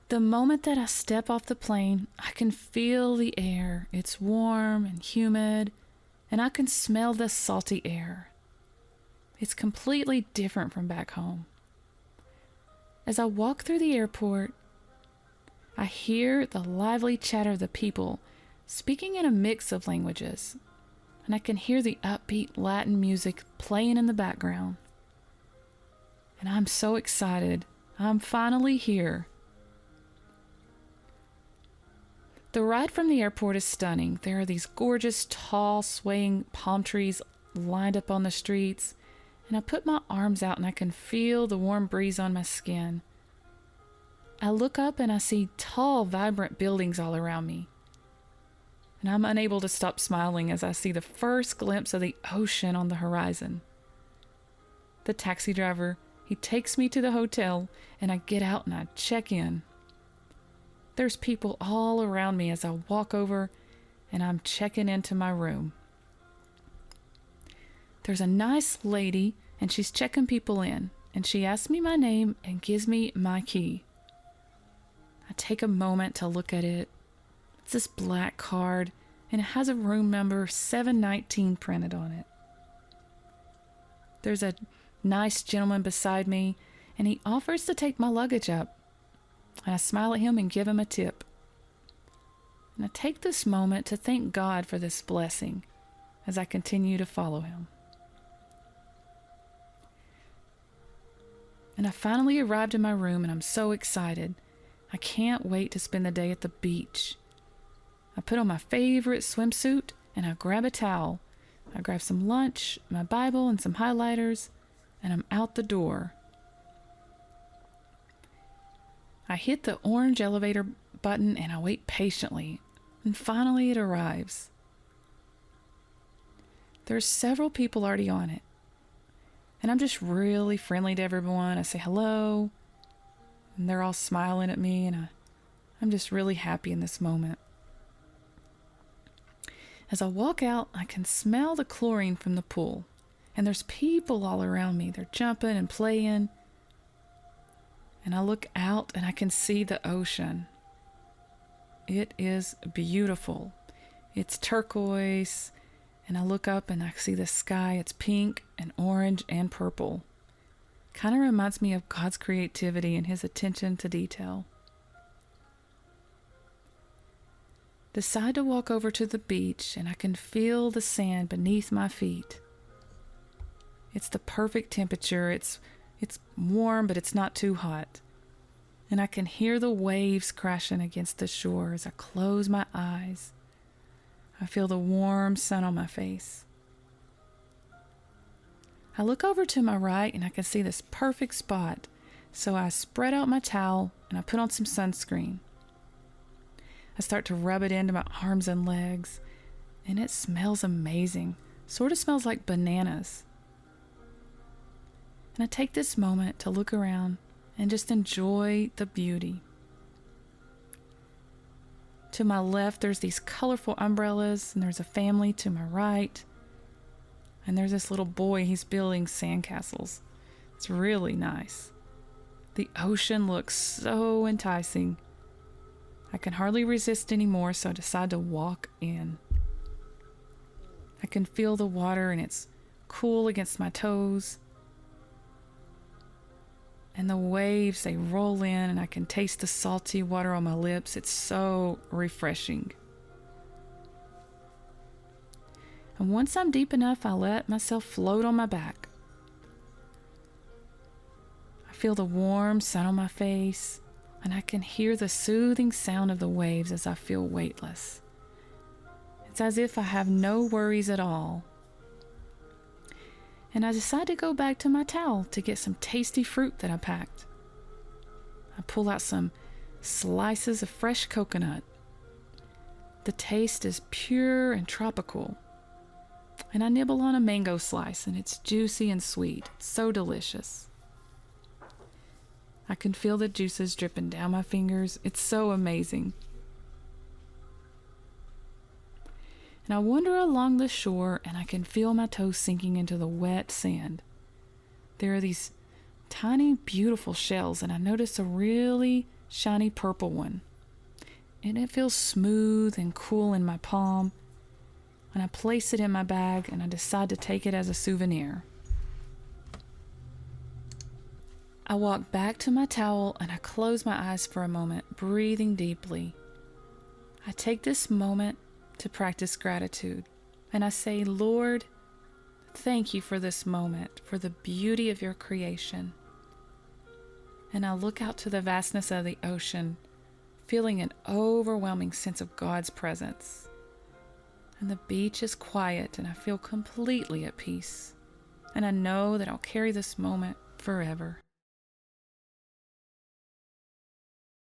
The moment that I step off the plane, I can feel the air. It's warm and humid, and I can smell the salty air. It's completely different from back home. As I walk through the airport, I hear the lively chatter of the people speaking in a mix of languages, and I can hear the upbeat Latin music playing in the background. And I'm so excited. I'm finally here. The ride from the airport is stunning. There are these gorgeous, tall, swaying palm trees lined up on the streets, and I put my arms out and I can feel the warm breeze on my skin. I look up and I see tall, vibrant buildings all around me. And I'm unable to stop smiling as I see the first glimpse of the ocean on the horizon. The taxi driver, he takes me to the hotel, and I get out and I check in. There's people all around me as I walk over and I'm checking into my room. There's a nice lady and she's checking people in, and she asks me my name and gives me my key. I take a moment to look at it. It's this black card and it has a room number 719 printed on it. There's a nice gentleman beside me and he offers to take my luggage up. And I smile at him and give him a tip. And I take this moment to thank God for this blessing as I continue to follow him. And I finally arrived in my room and I'm so excited. I can't wait to spend the day at the beach. I put on my favorite swimsuit and I grab a towel. I grab some lunch, my Bible, and some highlighters, and I'm out the door. I hit the orange elevator button and I wait patiently, and finally it arrives. There's several people already on it, and I'm just really friendly to everyone. I say hello, and they're all smiling at me, and I'm just really happy in this moment. As I walk out, I can smell the chlorine from the pool, and there's people all around me. They're jumping and playing. And I look out and I can see the ocean. It is beautiful. It's turquoise. And I look up and I see the sky. It's pink and orange and purple. Kind of reminds me of God's creativity and his attention to detail. Decide to walk over to the beach and I can feel the sand beneath my feet. It's the perfect temperature. It's warm, but it's not too hot. And I can hear the waves crashing against the shore as I close my eyes. I feel the warm sun on my face. I look over to my right and I can see this perfect spot. So I spread out my towel and I put on some sunscreen. I start to rub it into my arms and legs, and it smells amazing. Sort of smells like bananas. And I take this moment to look around and just enjoy the beauty. To my left, there's these colorful umbrellas, and there's a family to my right. And there's this little boy, he's building sandcastles. It's really nice. The ocean looks so enticing. I can hardly resist anymore, so I decide to walk in. I can feel the water and it's cool against my toes. And the waves, they roll in and I can taste the salty water on my lips. It's so refreshing. And once I'm deep enough, I let myself float on my back. I feel the warm sun on my face, and I can hear the soothing sound of the waves as I feel weightless. It's as if I have no worries at all. And I decide to go back to my towel to get some tasty fruit that I packed. I pull out some slices of fresh coconut. The taste is pure and tropical. And I nibble on a mango slice, and it's juicy and sweet. It's so delicious. I can feel the juices dripping down my fingers. It's so amazing. And I wander along the shore and I can feel my toes sinking into the wet sand. There are these tiny, beautiful shells, and I notice a really shiny purple one. And it feels smooth and cool in my palm. And I place it in my bag, and I decide to take it as a souvenir. I walk back to my towel, and I close my eyes for a moment, breathing deeply. I take this moment to practice gratitude, and I say, Lord, thank you for this moment, for the beauty of your creation. And I look out to the vastness of the ocean, feeling an overwhelming sense of God's presence. And the beach is quiet, and I feel completely at peace. And I know that I'll carry this moment forever.